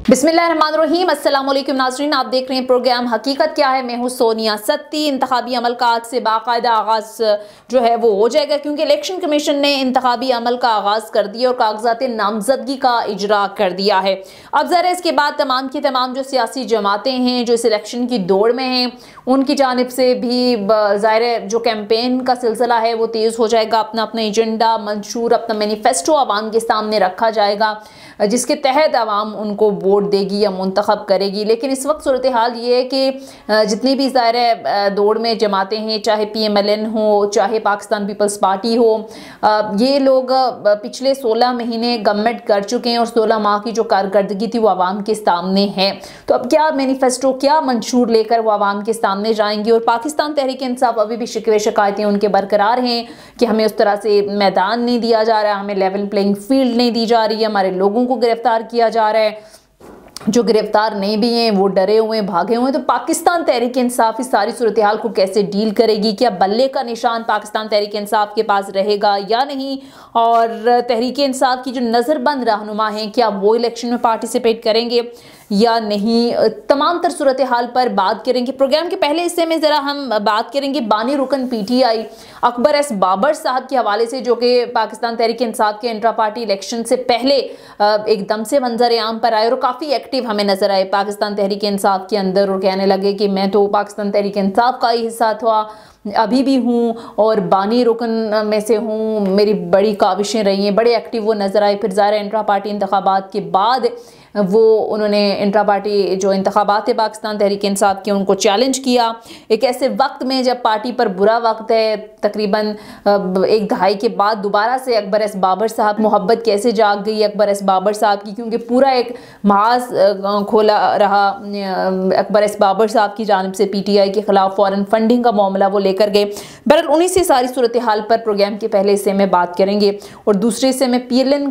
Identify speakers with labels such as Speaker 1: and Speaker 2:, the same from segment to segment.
Speaker 1: बिस्मिल्लाहिर्रहमानिर्रहीम, अस्सलाम वालेकुम नाज़रीन, आप देख रहे हैं प्रोग्राम हकीकत क्या है। मैं हूँ सोनिया सत्ती। इंतखाबी अमल का आज से बाकायदा आगाज़ जो है वो हो जाएगा, क्योंकि इलेक्शन कमीशन ने इंतखाबी अमल का आगाज़ कर दिया और कागजात नामजदगी का इजरा कर दिया है। अब ज़रा इसके बाद तमाम की तमाम जो सियासी जमातें हैं जो इस इलेक्शन की दौड़ में हैं, उनकी जानिब से भी ज़ाहिर जो कैंपेन का सिलसिला है वो तेज़ हो जाएगा। अपना अपना एजेंडा, मंशूर, अपना मैनिफेस्टो आवाम के सामने रखा जाएगा, जिसके तहत आवाम उनको वोट देगी या मुंतखब करेगी। लेकिन इस वक्त सूरत हाल ये है कि जितनी भी ज़ाहिर दौड़ में जमातें हैं, चाहे PMLN हो, चाहे पाकिस्तान पीपल्स पार्टी हो, ये लोग पिछले 16 महीने गवर्नमेंट कर चुके हैं और 16 माह की जो कारकर्दगी थी वो आवाम के सामने है। तो अब क्या मैनिफेस्टो, क्या मंशूर लेकर वो आवाम के सामने जाएंगे। और पाकिस्तान तहरीक इंसाफ अभी भी शिकवे शिकायतें उनके बरकरार हैं कि हमें उस तरह से मैदान नहीं दिया जा रहा है, हमें लेवल प्लेइंग फील्ड नहीं दी जा रही है, हमारे लोगों को गिरफ्तार किया जा रहा है, जो गिरफ्तार नहीं भी हैं वो डरे हुए हैं, भागे हुए हैं। तो पाकिस्तान तहरीक इंसाफ इस सारी सूरत हाल को कैसे डील करेगी? क्या बल्ले का निशान पाकिस्तान तहरीक इंसाफ के पास रहेगा या नहीं? और तहरीक इंसाफ की जो नज़रबंद रहनुमा हैं, क्या वो इलेक्शन में पार्टिसिपेट करेंगे या नहीं? तमाम तर सूरत हाल पर बात करेंगे। प्रोग्राम के पहले हिस्से में ज़रा हम बात करेंगे बानी रुकन PTI अकबर एस बाबर साहब के हवाले से, जो कि पाकिस्तान तहरीक इंसाफ के इंट्रा पार्टी इलेक्शन से पहले एकदम से मंजर आम पर आए और काफ़ी एक्टिव हमें नज़र आए पाकिस्तान तहरीक इंसाफ के अंदर, और कहने लगे कि मैं तो पाकिस्तान तहरीक इंसाफ का ही हिस्सा था, अभी भी हूँ और बानी रुकन में से हूँ, मेरी बड़ी काविशें रही हैं, बड़े एक्टिव वो नज़र आए। फिर ज़ाहिर इंट्रा पार्टी इंतखाबात के बाद वो उन्होंने इंट्रा पार्टी जो इंतखाबात है पाकिस्तान तहरीक इंसाफ के, उनको चैलेंज किया एक ऐसे वक्त में जब पार्टी पर बुरा वक्त है। तकरीबन एक दहाई के बाद दोबारा से अकबर एस बाबर साहब, मोहब्बत कैसे जाग गई अकबर एस बाबर साहब की, क्योंकि पूरा एक महाज खोला रहा अकबर एस बाबर साहब की जानिब से PTI के खिलाफ फॉरेन फंडिंग का मामला वो लेकर गए। बहरहाल उन्हीं से सारी सूरत हाल पर प्रोग्राम के पहले हिस्से में बात करेंगे और दूसरे हिस्से में PMLN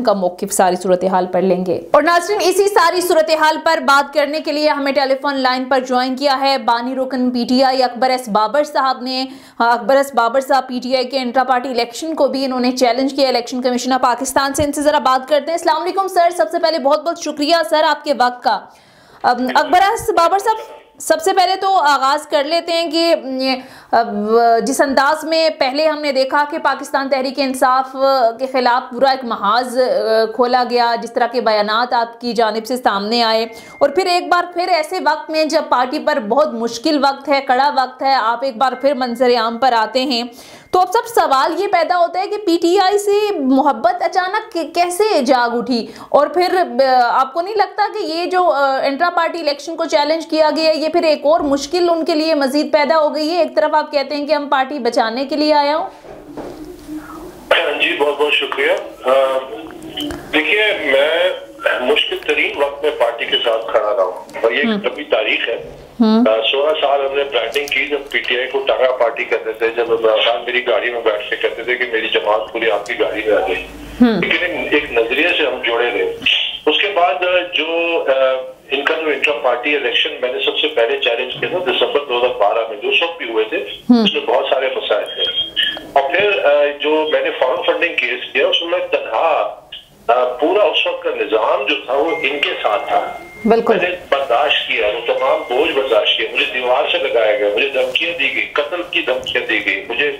Speaker 1: का मौक़िफ़ सारी सूरत हाल पर लेंगे। और नाज़रीन, इसी सारी सूरत हाल पर बात करने के लिए हमें टेलीफोन लाइन पर ज्वाइन किया है बानी रुकन PTI अकबर एस बाबर साहब ने। अकबर एस बाबर साहब PTI के इंट्रा पार्टी इलेक्शन को भी इन्होंने चैलेंज किया इलेक्शन कमीशन ऑफ पाकिस्तान से। इनसे जरा बात करते हैं। अस्सलाम वालेकुम सर, सबसे पहले बहुत बहुत शुक्रिया सर आपके वक्त का। अकबर एस बाबर साहब, सबसे पहले तो आगाज़ कर लेते हैं कि जिस अंदाज में पहले हमने देखा कि पाकिस्तान तहरीक इंसाफ के ख़िलाफ़ पूरा एक महाज खोला गया, जिस तरह के बयानात आपकी जानिब से सामने आए, और फिर एक बार फिर ऐसे वक्त में जब पार्टी पर बहुत मुश्किल वक्त है, कड़ा वक्त है, आप एक बार फिर मंजर आम पर आते हैं, तो अब सब सवाल ये पैदा होता है कि PTI से मोहब्बत अचानक कैसे जाग उठी? और फिर आपको नहीं लगता कि ये जो इंट्रा पार्टी इलेक्शन को चैलेंज किया गया, ये फिर एक और मुश्किल उनके लिए मजीद पैदा हो गई है? एक तरफ आप कहते हैं कि हम पार्टी बचाने के लिए आया हूँ।
Speaker 2: जी बहुत बहुत शुक्रिया। देखिए, मैं मुश्किल तरीन वक्त में पार्टी के साथ खड़ा रहा हूँ और ये लंबी तारीख है। 16 साल हमने ब्रांडिंग की, जब PTI को टांगा पार्टी करते थे, जब इमरान खान मेरी गाड़ी में बैठ के कहते थे कि मेरी जमात पूरी आपकी गाड़ी में आ गई, लेकिन एक नजरिए से हम जुड़े रहे। उसके बाद जो इनका जो इंट्रा पार्टी इलेक्शन मैंने सबसे पहले चैलेंज किया था दिसंबर 2012 में, जो सब भी हुए थे, उसमें बहुत सारे मसाइल थे। और फिर जो मैंने फॉरेन फंडिंग केस किया, उसमें तनहा पूरा उस वक्त का निजाम जो था वो इनके साथ था। मैंने बर्दाश्त किया, वो तमाम बोझ बर्दाश्त किया। मुझे दीवार से लगाया गया, मुझे धमकियां दी गई, कत्ल की धमकियां दी गई, मुझे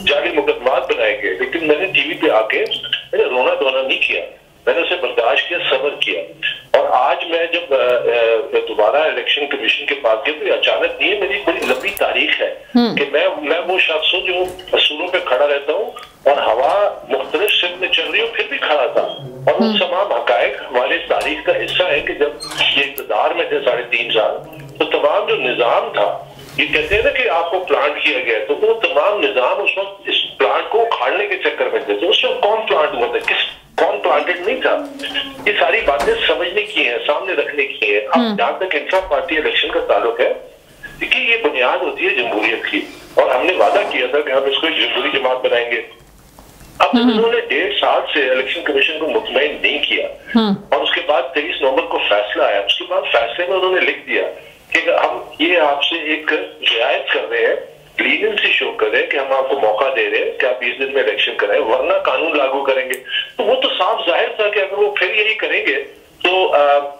Speaker 2: जाली मुकदमात बनाए गए, लेकिन मैंने टीवी पे आके मैंने रोना धोना नहीं किया, मैंने उसे बर्दाश्त किया, सब्र किया। और आज मैं जब दोबारा इलेक्शन कमीशन के पास गया, तो अचानक नहीं है, मेरी बड़ी लंबी तारीख है कि मैं वो शख्स हूँ जो असूलों पे खड़ा रहता हूँ और हवा मुख्तलिफ सिम में चल रही हो फिर भी खड़ा था। और वो तमाम हकायक हमारे तारीख का हिस्सा है कि जब ये इक़्तिदार में थे 3.5 साल, तो तमाम जो निजाम था, ये कहते हैं ना कि आपको प्लांट किया गया, तो वो तमाम निजाम उस वक्त इस प्लांट को उखाड़ने के चक्कर में थे। तो उस वक्त कौन प्लांट हुआ था, कौन प्लांटेड नहीं था, ये सारी बातें समझने की है, सामने रखने की है। अब जहां तक इंट्रा पार्टी इलेक्शन का ताल्लुक है, देखिए ये बुनियाद होती है जमहूरियत की, और हमने वादा किया था कि हम इसको एक जमहूरी जमात बनाएंगे। अब उन्होंने 1.5 साल से इलेक्शन कमीशन को मुतमईन नहीं किया, और उसके बाद 23 नवंबर को फैसला आया। उसके बाद फैसले में उन्होंने लिख दिया कि हम ये आपसे एक रियायत कर रहे हैं, लीनियंसी शो कर रहे हैं कि हम आपको मौका दे रहे हैं कि आप 20 दिन में इलेक्शन कराएं, वरना कानून लागू करेंगे। तो वो तो साफ जाहिर था कि अगर वो फिर यही करेंगे तो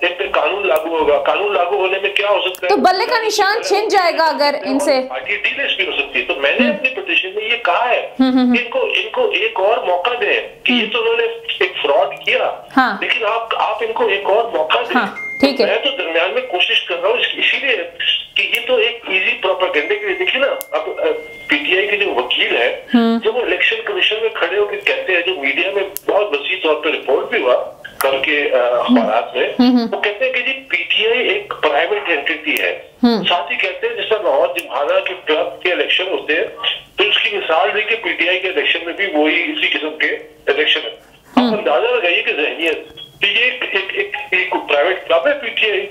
Speaker 2: एक पे कानून लागू होगा, कानून लागू होने में क्या हो सकता है,
Speaker 1: तो बल्ले का निशान छिन जाएगा अगर इनसे,
Speaker 2: पार्टी डीलिस्ट भी हो सकती है। तो मैंने अपनी पिटीशन में ये कहा है इनको एक और मौका दें कि ये तो उन्होंने एक फ्रॉड किया,
Speaker 1: हाँ।
Speaker 2: लेकिन आप इनको एक और मौका दें।
Speaker 1: हाँ, ठीक है।
Speaker 2: मैं तो दरमियान में कोशिश कर रहा हूँ इसीलिए कि ये तो एक इजी प्रोपेगेंडे के लिए, देखिए ना अब पीटीआई के जो वकील है जब वो इलेक्शन कमीशन में खड़े होकर कहते हैं, जो मीडिया में बहुत वसी तौर पर रिपोर्ट भी हुआ कल के अखबार में, वो कहते हैं कि जी पीटीआई एक प्राइवेट एंटिटी है। साथ ही कहते हैं जिस तरह लाहौर जिम्खाना के क्लब के इलेक्शन होते हैं तो उसकी मिसाल दी कि पीटीआई के इलेक्शन में भी वही इसी किस्म के इलेक्शन है। आप अंदाजा लगाइए कि जहनियत ये एक प्राइवेट क्लब है पीटीआई,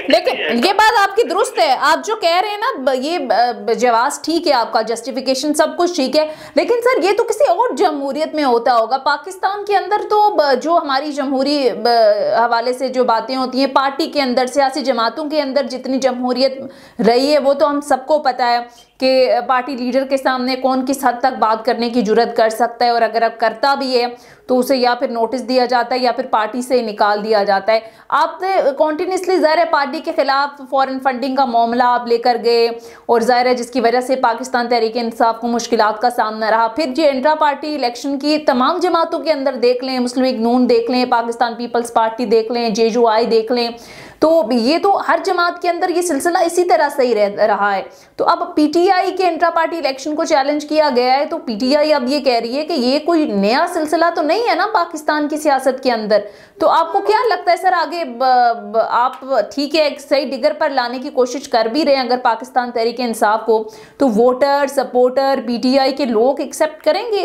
Speaker 1: लेकिन ये बात आपकी दुरुस्त है, आप जो कह रहे हैं ना ये जवाब ठीक है, आपका जस्टिफिकेशन सब कुछ ठीक है, लेकिन सर ये तो किसी और जमहूरियत में होता होगा। पाकिस्तान के अंदर तो जो हमारी जमहूरी हवाले से जो बातें होती हैं, पार्टी के अंदर सियासी जमातों के अंदर जितनी जमहूरियत रही है वो तो हम सबको पता है कि पार्टी लीडर के सामने कौन किस हद तक बात करने की जुर्रत कर सकता है, और अगर अब करता भी है तो उसे या फिर नोटिस दिया जाता है या फिर पार्टी से निकाल दिया जाता है। आपने कॉन्टिन्यूसली ज़ाहिर है पार्टी के खिलाफ फॉरेन फंडिंग का मामला आप लेकर गए, और ज़ाहिर है जिसकी वजह से पाकिस्तान तहरीक इंसाफ को मुश्किलात का सामना रहा। फिर जो इंट्रा पार्टी इलेक्शन की तमाम जमातों के अंदर देख लें, मुस्लिम लीग नून देख लें, पाकिस्तान पीपल्स पार्टी देख लें, JUI देख लें, तो ये तो हर जमात के अंदर ये सिलसिला इसी तरह से ही रहा है। तो अब पीटीआई के इंट्रा पार्टी इलेक्शन को चैलेंज किया गया है, तो पीटीआई अब ये कह रही है कि ये कोई नया सिलसिला तो नहीं है ना पाकिस्तान की सियासत के अंदर। तो आपको क्या लगता है सर आगे आप ठीक है एक सही डिगर पर लाने की कोशिश कर भी रहे हैं अगर पाकिस्तान तहरीक इंसाफ को, तो वोटर सपोर्टर पीटीआई के लोग एक्सेप्ट करेंगे?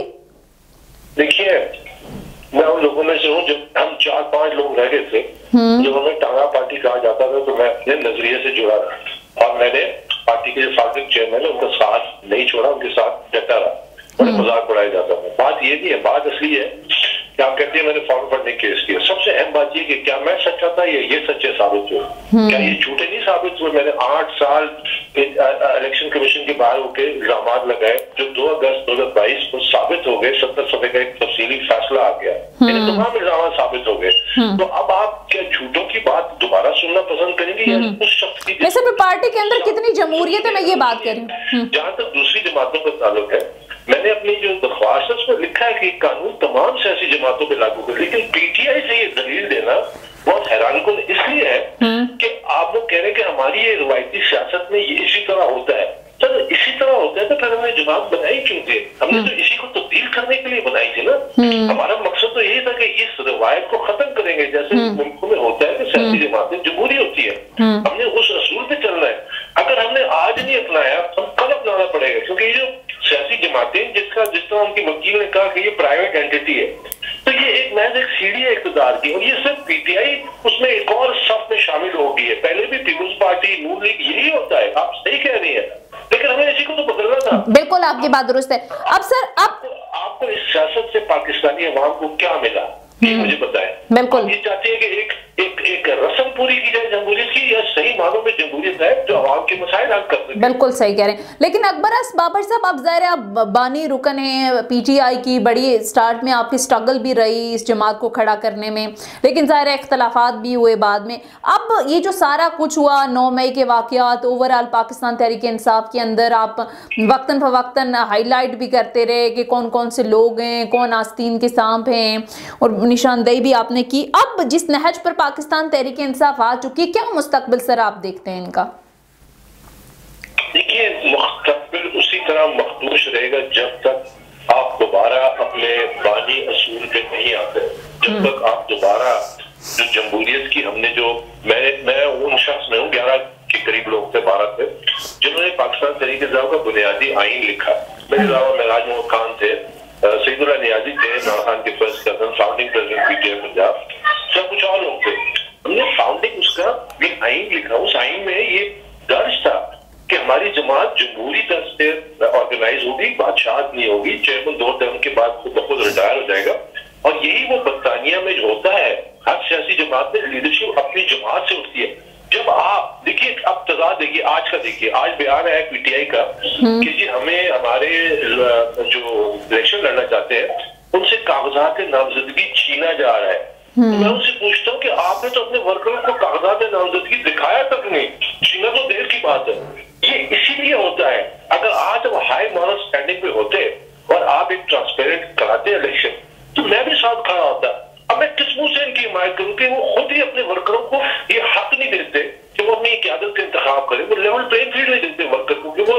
Speaker 2: देखिए मैं उन लोगों में से हूँ, जब हम 4-5 लोग रह गए थे जब हमें टांगा पार्टी कहा जाता था तो मैं अपने नजरिए से जुड़ा रहा और मैंने पार्टी के जो साबिक चेयरमैन है उनका साथ नहीं छोड़ा, उनके साथ डटा रहा। बड़े मजाक उड़ाया जाता था। बात ये भी है, बात असली है कि आप कहते हैं मैंने फॉरन फंडिंग केस किया। सबसे अहम बात ये कि क्या मैं सच्चा था या ये सच्चे साबित हुए, क्या ये झूठे नहीं साबित हुए। मैंने 8 साल इलेक्शन कमीशन के बाहर होकर इल्जाम लगाए जो 2 अगस्त 2022 को साबित हो गए। 70 सफ़े का एक तफसीली फैसला आ गया, तमाम इल्जाम साबित हो गए। तो अब आप क्या झूठों की बात दोबारा सुनना पसंद करेंगे या उस शख्स की?
Speaker 1: वैसे भी पार्टी के अंदर कितनी जमहूरियत है मैं ये बात कर रही हूँ।
Speaker 2: जहां तक दूसरी जमातों का ताल्लुक है, मैंने अपनी जो दरख्वास्त है उसमें लिखा है कि कानून तमाम सियासी जमातों पे लागू कर, लेकिन पीटीआई से ये दलील देना बहुत हैरानकुन इसलिए है कि आप लोग कह रहे हैं कि हमारी ये रवायती सियासत में ये इसी तरह होता है। सर इसी तरह होता है तो फिर हमने जमात बनाई क्यों थी? हमने तो इसी को तब्दील करने के लिए बनाई थी ना। हमारा मकसद तो यही था कि इस रवायत को खत्म करेंगे। जैसे मुल्कों में होता है कि सियासी जमातें जमहूरी होती है, हमने उस असूल पे चलना है। अगर हमने आज नहीं अपनाया तो हम कल अपनाना पड़ेगा, क्योंकि ये जो सियासी जमातें जिस तरह उनकी वकील ने कहा कि ये प्राइवेट एंटिटी है, तो ये एक महज एक सीढ़ी है इक़्तिदार की, और ये सिर्फ पीटीआई उसमें एक और सफ में शामिल हो गई है। पहले भी पीपुल्स पार्टी नून लीग यही होता है, आप सही कह रही है, लेकिन हमें इसी को तो बदलना था।
Speaker 1: बिल्कुल आपकी बात दुरुस्त है। अब सर
Speaker 2: आपको इस सियासत से पाकिस्तानी अवाम को क्या मिला ये मुझे बताएं।
Speaker 1: बिल्कुल
Speaker 2: ये चाहते हैं कि एक रस्म पूरी की जाए जमहूरियत की, या सही मानों में जमहूरियत है जो अवाम के मसाइल हल कर सके।
Speaker 1: बिल्कुल सही कह रहे हैं। लेकिन अकबर बाबर साहब अब ज़ाहिर है आप बानी रुकन है पीटीआई की, बड़ी स्टार्ट में आपकी स्ट्रगल भी रही इस जमात को खड़ा करने में, लेकिन ज़ाहिर है इख्तलाफात भी हुए बाद में। अब ये जो सारा कुछ हुआ 9 मई के वाक़यात, ओवरऑल पाकिस्तान तहरीक इंसाफ के अंदर आप वक्तन फवक्तन हाईलाइट भी करते रहे कि कौन कौन से लोग हैं, कौन आस्तीन के सांप हैं, और निशानदेही भी आपने की। अब जिस नहज पर पाकिस्तान तहरीक इंसाफ आ चुकी है, क्या मुस्तकबिल सर आप देखते हैं इनका?
Speaker 2: देखिए मुस्तकबिल उसी तरह मखदूश रहेगा जब तक आप दोबारा अपने बानी असूल पे नहीं आते, जब तक आप दोबारा जो जमहूरियत की हमने जो मैं उन शख्स में हूँ 11 के करीब लोग थे, 12 थे जिन्होंने पाकिस्तान तहरीक इंसाफ का बुनियादी आइन लिखा। मेरे अलावा मेराज मोहम्मद खान थे, सईदुल्लाह नियाजी थे, इमरान खान के first cousin, founding president PTI Punjab, सब कुछ और लोग थे। हमने फाउंडिंग उसका ये आइन लिखा, उस आइन में ये दर्ज था कि हमारी जमात जमहूरी तरह से ऑर्गेनाइज होगी, बादशाहत नहीं होगी, चेयरमैन 2 टर्म के बाद खुद ब खुद रिटायर हो जाएगा। और यही वो बरतानिया में जो होता है, हर सियासी जमात में लीडरशिप अपनी जमात से उठती है। जब आप देखिए अब तजाद देखिए, आज का देखिए, आज बयान है पीटीआई का कि जी हमें हमारे जो इलेक्शन लड़ना चाहते हैं उनसे कागजात नामजदगी छीना जा रहा है। तो मैं उनसे पूछता हूँ कि आपने तो अपने वर्करों को कागजात नामजदगी दिखाया तक नहीं, छीना तो देर की बात है। ये इसीलिए होता है, अगर आज हम हाई मॉरल स्टैंडिंग पे होते और आप एक ट्रांसपेरेंट कराते इलेक्शन, तो मैं भी साथ खड़ा होता। अब मैं किस मुंह से इनकी हिमायत करूं कि वो खुद ही अपने वर्करों को ये हक नहीं देते कि वो अपनी क्यादत का इंतखाब करें, वो लेवल प्लेइंग फील्ड नहीं देते वर्कर को कि वो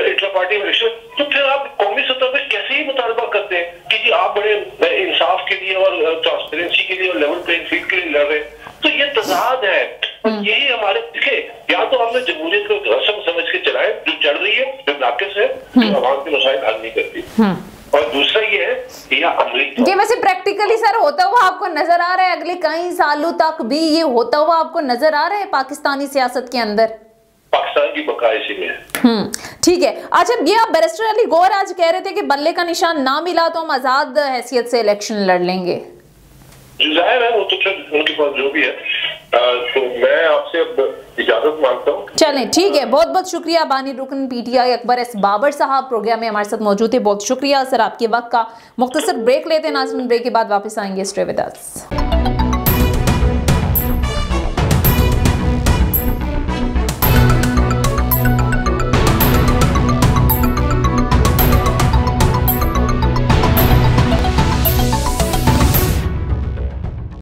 Speaker 2: इंट्रा पार्टी इलेक्शन। तो फिर आप कौमी सतह पे कैसे ही मुतालबा करते हैं कि जी आप बड़े इंसाफ के लिए और ट्रांसपेरेंसी के लिए और लेवल प्लेइंग फील्ड के लिए लड़ रहे हैं। तो ये तजाद है और यही हमारे दिखे। या तो हमने जमहूरियत को रस्म समझ के चलाए जो चल रही है, जो नाकिस है, जो आवाम के मसाइल हल नहीं करती, और दूसरा ये है कि यह अमली
Speaker 1: ये वैसे प्रैक्टिकली सर होता हुआ आपको नजर आ रहा है, अगले कई सालों तक भी ये होता हुआ आपको नजर आ रहा है पाकिस्तानी सियासत के अंदर?
Speaker 2: पाकिस्तान की बका इसी में है।
Speaker 1: ठीक है। अच्छा, ये आप बैरिस्टर अली गौर आज कह रहे थे कि बल्ले का निशान ना मिला तो हम आजाद हैसियत से इलेक्शन लड़ लेंगे।
Speaker 2: जाहिर है वो तो फिर उनके पास जो भी है। तो मैं आपसे अब इजाजत मांगता हूँ।
Speaker 1: चलें, ठीक है, बहुत बहुत शुक्रिया। बानी रुकन PTI अकबर एस बाबर साहब प्रोग्राम में हमारे साथ मौजूद थे, बहुत शुक्रिया सर आपके वक्त का। मुख्तसर ब्रेक लेते हैं नाज़रीन, ब्रेक के बाद वापस आएंगे। Stay with us.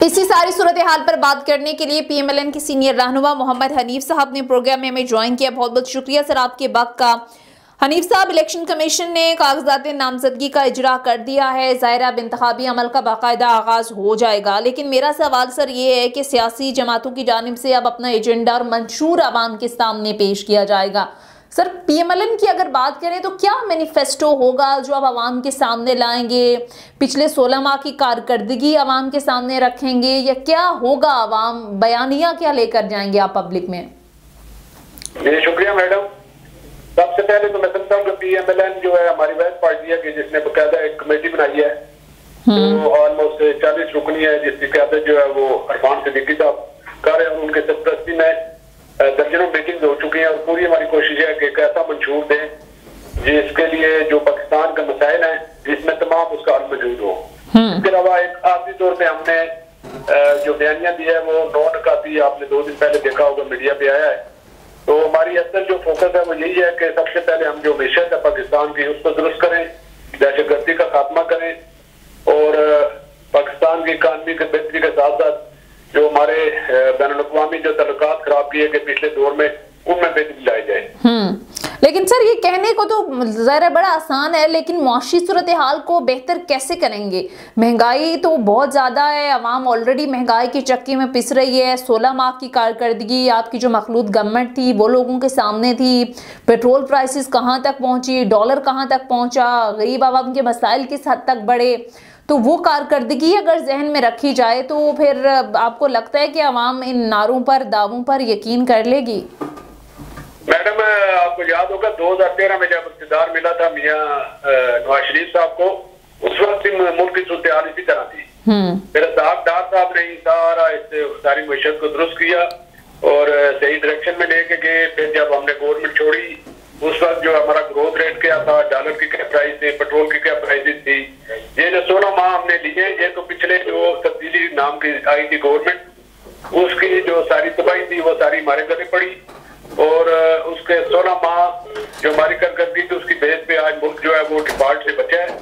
Speaker 1: इसी सारी सूरत हाल पर बात करने के लिए PMLN के सीनियर रहनुमा मोहम्मद हनीफ साहब ने प्रोग्राम में हमें ज्वाइन किया। बहुत बहुत शुक्रिया सर आपके वक्त का। हनीफ साहब, इलेक्शन कमीशन ने कागजात नामजदगी का इजरा कर दिया है, ज़ाहिर अब इंतखाबी अमल का बाकायदा आगाज हो जाएगा, लेकिन मेरा सवाल सर ये है कि सियासी जमातों की जानिब से अब अपना एजेंडा और मंशूर आवाम के सामने पेश किया जाएगा। सर PMLN की अगर बात करें तो क्या मैनिफेस्टो होगा जो आप आवाम के सामने लाएंगे? पिछले 16 माह की कारकर्दगी आवाम के सामने रखेंगे या क्या होगा? आवाम बयानिया क्या लेकर जाएंगे आप पब्लिक में?
Speaker 3: जी शुक्रिया मैडम। सबसे पहले तो मैं समझता हूँ कि PMLN जो है हमारी वह पार्टी है कि जिसने बकायदा एक कमेटी बनाई है, तो ऑलमोस्ट 40 रुकनी है, जिसकी क्यादत जो है वो अरफान सिद्दीकी साहब कर रहे हैं। उनके सरपरस्ती में दर्जनों मीटिंग हो चुकी हैं और पूरी हमारी कोशिश है कि एक ऐसा मंशूर दें जिसके लिए जो पाकिस्तान का मसाइल है जिसमें तमाम उसका हल मौजूद हो। इसके अलावा एक आखिरी तौर पे हमने जो बयानिया दिया है वो 9 नकाती आपने 2 दिन पहले देखा होगा मीडिया पे आया है। तो हमारी असल जो फोकस है वो यही है कि सबसे पहले हम जो मैशत है पाकिस्तान की उसको दुरुस्त करें, दहशतगर्दी का खात्मा करें और पाकिस्तान की इकानमी की बेहतरी के साथ साथ जो हमारे बैनुल-अक़वामी जो तल्लुकात खराब किए गए पिछले दौर में उनमें बेहतरी लाई जाए।
Speaker 1: लेकिन सर ये कहने को तो ज़रा बड़ा आसान है, लेकिन मुआशी सूरत हाल को बेहतर कैसे करेंगे? महंगाई तो बहुत ज़्यादा है, आवाम ऑलरेडी महंगाई की चक्की में पिस रही है। 16 माह की कारकर्दगी आपकी जो मखलूत गवर्नमेंट थी वो लोगों के सामने थी। पेट्रोल प्राइसेस कहाँ तक पहुँची, डॉलर कहाँ तक पहुँचा, गरीब आवाम के मसाइल किस हद तक बढ़े, तो वो कारकर्दगी अगर जहन में रखी जाए तो फिर आपको लगता है कि आवाम इन नारों पर, दावों पर यकीन कर लेगी?
Speaker 3: मैडम आपको याद होगा 2013 में जब इख्तियार मिला था मियां नवाज शरीफ साहब को, उस वक्त मुल्क की सूरत हाल इसी तरह थी। फिर डार साहब ने सारा सारी मैशत को दुरुस्त किया और सही डायरेक्शन में लेके गए। फिर जब हमने गवर्नमेंट छोड़ी उस वक्त जो हमारा ग्रोथ रेट क्या था, डॉलर की क्या प्राइस थी, पेट्रोल की क्या प्राइसेस थी, ये जो 16 माह हमने लिए, ये तो पिछले जो तब्दीली नाम की आई थी गवर्नमेंट, उसकी जो सारी तबाही थी वो सारी हमारे गले पड़ी और उसके 16 माह जो हमारी कारकर्दगी थी उसकी बेस पे आज मुल्क जो है वो डिफॉल्ट से बचा है।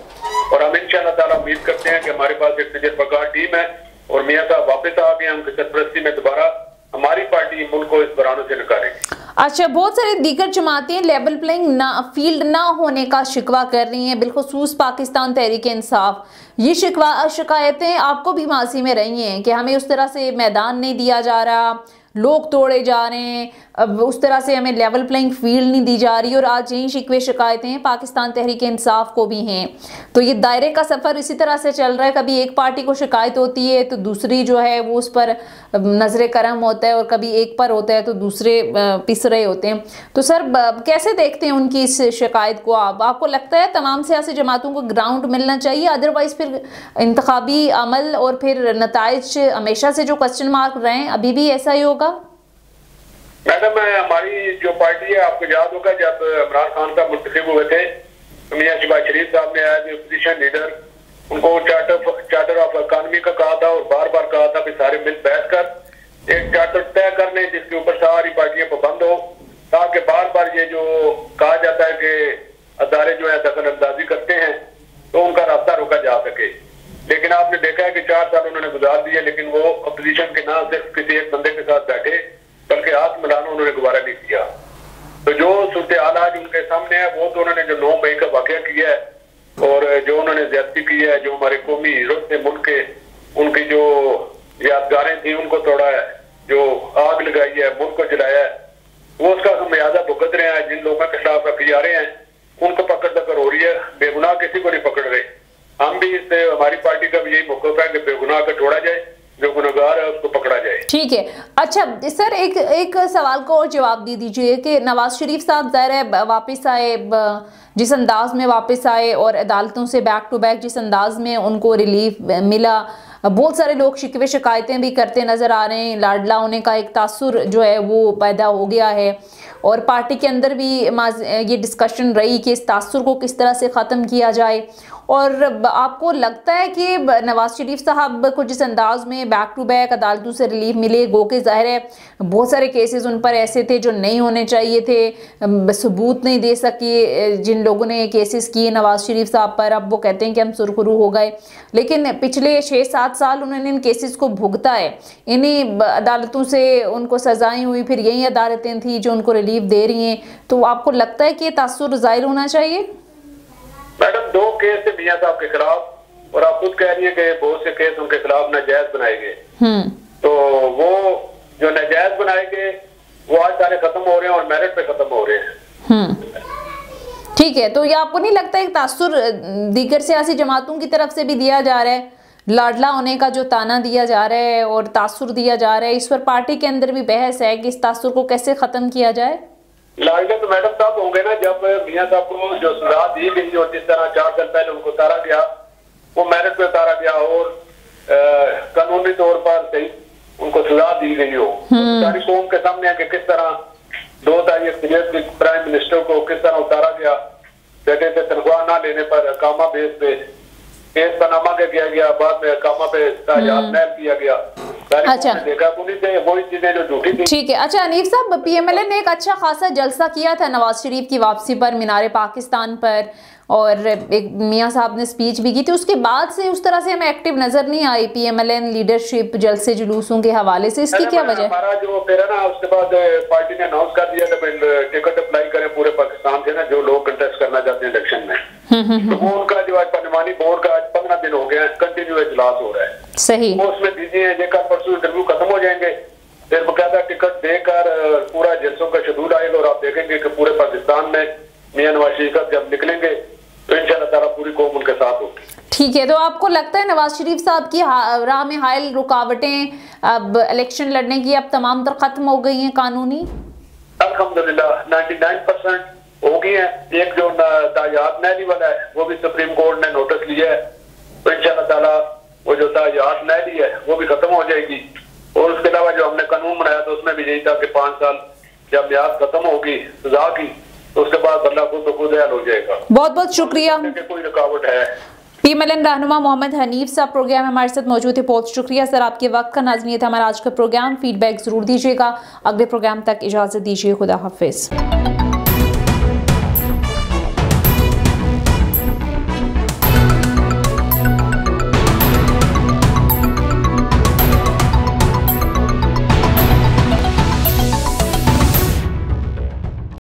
Speaker 3: और हम इंशाअल्लाह ताला उम्मीद करते हैं कि हमारे पास एक तजुर्बाकार टीम है और मियां साहब वापस आ गए, उनकी सरपरस्ती में दोबारा हमारी पार्टी मुल्क को इस बरानों से निकालेगी।
Speaker 1: अच्छा, बहुत सारी दीगर जमातें लेवल प्लेइंग फील्ड ना होने का शिकवा कर रही हैं, बिलखुसूस पाकिस्तान तहरीक इंसाफ। ये शिकायतें आपको भी माजी में रही हैं कि हमें उस तरह से मैदान नहीं दिया जा रहा, लोग तोड़े जा रहे हैं, अब उस तरह से हमें लेवल प्लेइंग फील्ड नहीं दी जा रही, और आज यही शिकवे शिकायतें पाकिस्तान तहरीक इंसाफ को भी हैं। तो ये दायरे का सफ़र इसी तरह से चल रहा है, कभी एक पार्टी को शिकायत होती है तो दूसरी जो है वो उस पर नजर करम होता है, और कभी एक पर होता है तो दूसरे पिस रहे होते हैं। तो सर कैसे देखते हैं उनकी इस शिकायत को? आपको लगता है तमाम सियासी जमातों को ग्राउंड मिलना चाहिए, अदरवाइज फिर इंतखाबी अमल और फिर नताइज हमेशा से जो क्वेश्चन मार्क रहे हैं अभी भी ऐसा ही होगा?
Speaker 3: मैडम हमारी जो पार्टी है, आपको याद होगा जब इमरान खान साहब मुंतखब हुए थे तो मियां शहबाज शरीफ साहब ने एज ए अपोजिशन लीडर उनको चार्टर ऑफ इकोनॉमी का कहा था और बार बार कहा था कि सारे मिल बैठकर एक चार्टर तय कर लें जिसके ऊपर सारी पार्टियां पाबंद हो, ताकि बार बार ये जो कहा जाता है कि अदारे जो है दखल अंदाजी करते हैं तो उनका रास्ता रोका जा सके। लेकिन आपने देखा है कि 4 साल उन्होंने गुजार दिए, लेकिन वो अपोजिशन के ना सिर्फ किसी एक बंदे के साथ बैठे बल्कि हाथ मिलाना उन्होंने दोबारा नहीं किया। तो जो सूरत हाल आज उनके सामने है वो तो उन्होंने जो 9 मई का वाकया किया है और जो उन्होंने ज्यादती की है, जो हमारे कौमी हीरो थे मुल्क के, उनकी जो यादगारें थी उनको तोड़ा है, जो आग लगाई है, मुल्क को जलाया है, वो उसका खमियाजा भुगत रहे हैं। जिन लोगों के खिलाफ FIR हैं उनको पकड़ दकर हो रही है, बेगुनाह किसी को नहीं पकड़ रहे। हम भी इससे हमारी पार्टी का भी यही मौक़िफ़ है कि बेगुनाह को छोड़ा जाए, जो गुनहगार है उसको पकड़ा जाए।
Speaker 1: ठीक है। अच्छा सर, एक सवाल को और जवाब दे दीजिए कि नवाज शरीफ साहब ज़ाहिर है वापस आए, जिस अंदाज में वापस आए और अदालतों से बैक टू बैक जिस अंदाज में उनको रिलीफ मिला, बहुत सारे लोग शिकवे शिकायतें भी करते नज़र आ रहे हैं। लाडला होने का एक तासुर जो है वो पैदा हो गया है और पार्टी के अंदर भी ये डिस्कशन रही कि इस तासुर को किस तरह से ख़त्म किया जाए। और आपको लगता है कि नवाज शरीफ साहब को जिस अंदाज में बैक टू बैक अदालतों से रिलीफ मिले, गो के ज़ाहिर है बहुत सारे केसेस उन पर ऐसे थे जो नहीं होने चाहिए थे, सबूत नहीं दे सके जिन लोगों ने केसेस किए नवाज शरीफ साहब पर, अब वो कहते हैं कि हम सुरखरू हो गए। लेकिन पिछले 6-7 साल उन्होंने इन केसेस को भुगता है, इन्हीं अदालतों से उनको सजाएं हुई, फिर यही अदालतें थी जो उनको रिलीफ दे रही हैं। तो आपको लगता है कि ये तासुर ज़ाहिर होना चाहिए?
Speaker 3: मैडम 2 केस है मियां साहब के खिलाफ और आप खुद कह रही है कि बहुत से केस उनके खिलाफ नाजायज बनाए गए। तो वो जो नाजायज बनाए गए वो आज सारे खत्म हो रहे हैं और मेरिट पे खत्म हो रहे हैं।
Speaker 1: ठीक है। तो ये आपको नहीं लगता एक तासुर दीगर सियासी जमातों की तरफ से भी दिया जा रहा है? लाडला होने का जो ताना दिया जा रहा है और तासुर दिया जा रहा है, इस पर पार्टी के अंदर भी बहस है कि इस तासुर को कैसे खत्म किया जाए?
Speaker 3: लाडले तो मैडम साहब होंगे ना, जब मियां साहब को जो सजा दी गई और जिस तरह 4 साल पहले उनको उतारा गया, वो मेरिट पे उतारा गया और कानूनी तौर पर सही उनको सजा दी गई हो, सारी कौम के सामने है कि किस तरह 2 तारीख प्राइम मिनिस्टर को किस तरह उतारा गया, जगह से तनख्वाह ना लेने पर कामा बेस पे केस पनामा के किया गया, बाद में कामा पे ताजाब किया गया।
Speaker 1: अच्छा,
Speaker 3: देखा वही चीजें जो झूठी थी।
Speaker 1: ठीक है। अच्छा अनीफ साहब, PMLN ने एक अच्छा खासा जलसा किया था नवाज शरीफ की वापसी पर मीनार पाकिस्तान पर और एक मियां साहब ने स्पीच भी की थी, उसके बाद से उस तरह से हमें एक्टिव नजर नहीं आई PMLN लीडरशिप जलसे जुलूसों के हवाले से। इसकी क्या वजह?
Speaker 3: हमारा जो फिर है ना, उसके बाद पार्टी ने अनाउंस कर दिया था टिकट अप्लाई करें पूरे पाकिस्तान से ना, जो लोग कंटेस्ट करना चाहते हैं इलेक्शन में। तो वो उनका जो आज पार्लिमानी बोर्ड का 15 दिन हो गया कंटिन्यू इजलास हो रहा है।
Speaker 1: सही।
Speaker 3: वो उसमें दीजिए कल परसों इंटरव्यू खत्म हो जाएंगे, फिर बकायदा टिकट देकर पूरा जलसों का शेड्यूल आएगा और आप देखेंगे कि पूरे पाकिस्तान में मियां नवाज शरीफ जब निकलेंगे तो इंशाल्लाह ताला पूरी कौम उनके साथ होगी।
Speaker 1: ठीक है। तो आपको लगता है नवाज शरीफ साहब की राह में हायल रुकावटें अब इलेक्शन लड़ने की अब तमाम तर खत्म हो गई हैं कानूनी?
Speaker 3: अल्हम्दुलिल्लाह 99% हो गई है। एक जो ताजात नैली वाला है वो भी सुप्रीम कोर्ट ने नोटिस लिया है, तो इंशाल्लाह ताला वो जो ताजात नैली है वो भी खत्म हो जाएगी। और उसके अलावा जो हमने कानून बनाया था उसमें भी यही था कि 5 साल जब मियाद खत्म होगी सजा की तो उसके बाद अल्लाह खुद हल हो जाएगा।
Speaker 1: बहुत बहुत शुक्रिया।
Speaker 3: कोई रुकावट है?
Speaker 1: PMLN रहनुमा मोहम्मद हनीफ साहब प्रोग्राम में हमारे साथ मौजूद है। बहुत शुक्रिया सर आपके वक्त का। नाज़रीन था हमारा आज का प्रोग्राम, फीडबैक जरूर दीजिएगा। अगले प्रोग्राम तक इजाजत दीजिए। खुदा हाफिज।